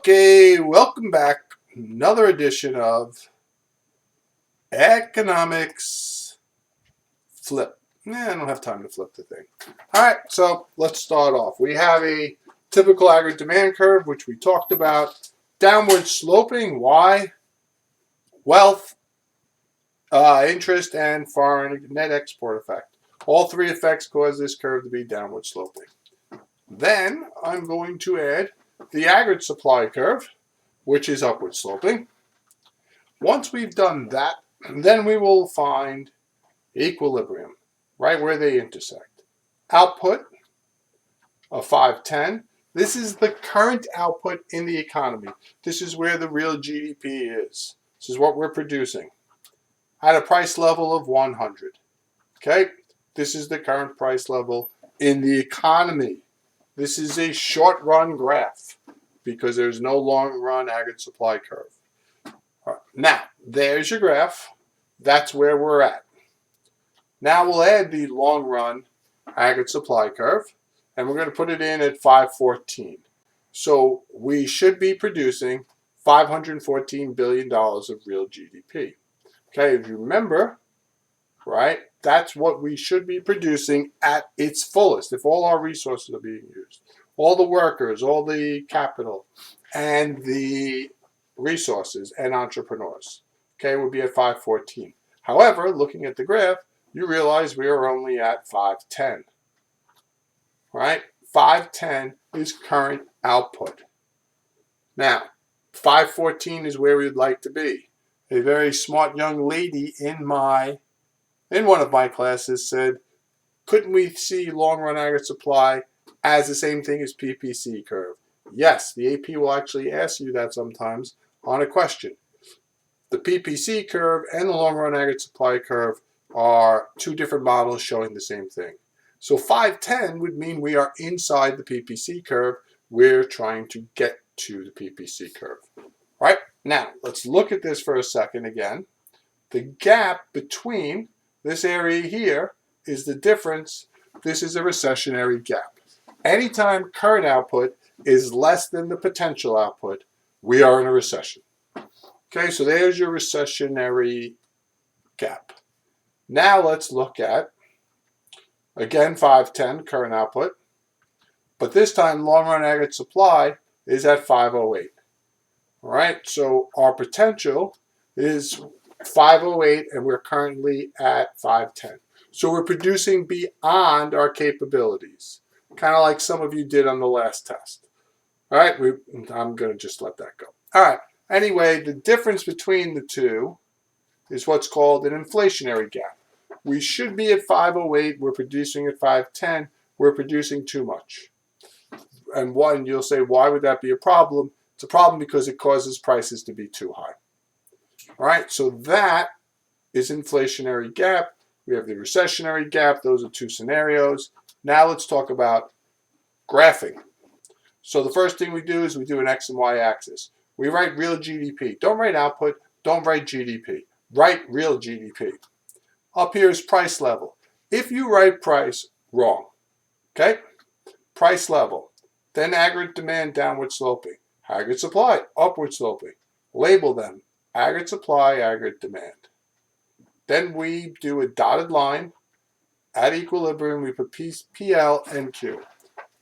Okay, welcome back. Another edition of Economics Flip. I don't have time to flip the thing. All right, so let's start off. We have a typical aggregate demand curve, which we talked about. Downward sloping. Why? Wealth, interest, and foreign net export effect. All three effects cause this curve to be downward sloping. Then I'm going to add the aggregate supply curve, which is upward sloping. Once we've done that, then we will find equilibrium, right where they intersect. Output of 510. This is the current output in the economy. This is where the real GDP is. This is what we're producing at a price level of 100. Okay? This is the current price level in the economy. This is a short run graph because there's no long run aggregate supply curve. Right. Now, there's your graph. That's where we're at. Now we'll add the long run aggregate supply curve, and we're going to put it in at 514. So we should be producing $514 billion of real GDP. Okay, if you remember, right, that's what we should be producing at its fullest, if all our resources are being used. All the workers, all the capital, and the resources and entrepreneurs. Okay, we'll be at 514. However, looking at the graph, you realize we are only at 510. Right? 510 is current output. Now, 514 is where we'd like to be. A very smart young lady in one of my classes said, couldn't we see long run aggregate supply as the same thing as PPC curve? Yes, the AP will actually ask you that sometimes on a question. The PPC curve and the long run aggregate supply curve are two different models showing the same thing. So 510 would mean we are inside the PPC curve. We're trying to get to the PPC curve. All right, now let's look at this for a second again. The gap between this area here is the difference. This is a recessionary gap. Anytime current output is less than the potential output, we are in a recession. Okay, so there's your recessionary gap. Now let's look at, again, 510 current output, but this time long run aggregate supply is at 508. All right, so our potential is 508 and we're currently at 510. So we're producing beyond our capabilities, kind of like some of you did on the last test. All right, I'm going to just let that go. All right, anyway, the difference between the two is what's called an inflationary gap. We should be at 508, we're producing at 510, we're producing too much. And you'll say, why would that be a problem? It's a problem because it causes prices to be too high. All right, so that is inflationary gap. We have the recessionary gap. Those are two scenarios. Now let's talk about graphing. So the first thing we do is we do an X and Y axis. We write real GDP. Don't write output. Don't write GDP. Write real GDP. Up here is price level. If you write price, wrong. Okay? Price level. Then aggregate demand, downward sloping. Aggregate supply, upward sloping. Label them. Aggregate supply, aggregate demand. Then we do a dotted line. At equilibrium, we put PL and Q.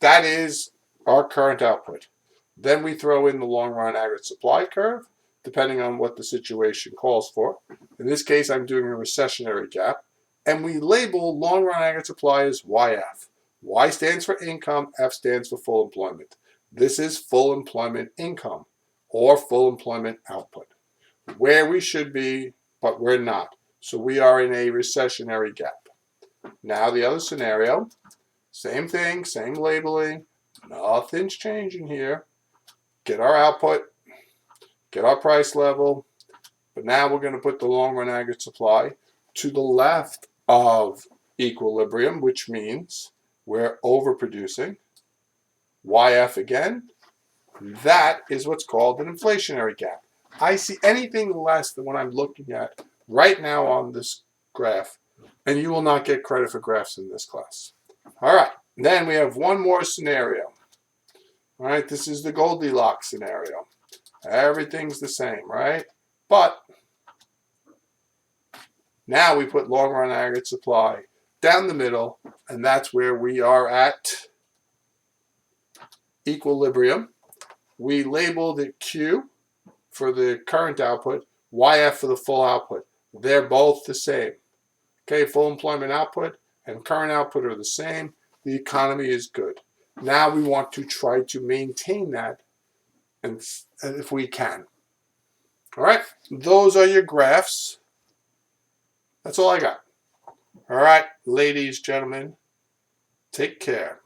That is our current output. Then we throw in the long run aggregate supply curve, depending on what the situation calls for. In this case, I'm doing a recessionary gap. And we label long run aggregate supply as YF. Y stands for income, F stands for full employment. This is full employment income or full employment output. Where we should be, but we're not. So we are in a recessionary gap. Now the other scenario, same thing, same labeling, nothing's changing here. Get our output, get our price level, but now we're going to put the long run aggregate supply to the left of equilibrium, which means we're overproducing. YF again, that is what's called an inflationary gap. I see anything less than what I'm looking at right now on this graph, and you will not get credit for graphs in this class. All right, then we have one more scenario. All right, this is the Goldilocks scenario. Everything's the same, right? But now we put long run aggregate supply down the middle, and that's where we are at equilibrium. We labeled it Q for the current output, YF for the full output. They're both the same. Okay, full employment output and current output are the same. The economy is good. Now we want to try to maintain that, and if we can. All right, those are your graphs. That's all I got. All right, ladies, gentlemen, take care.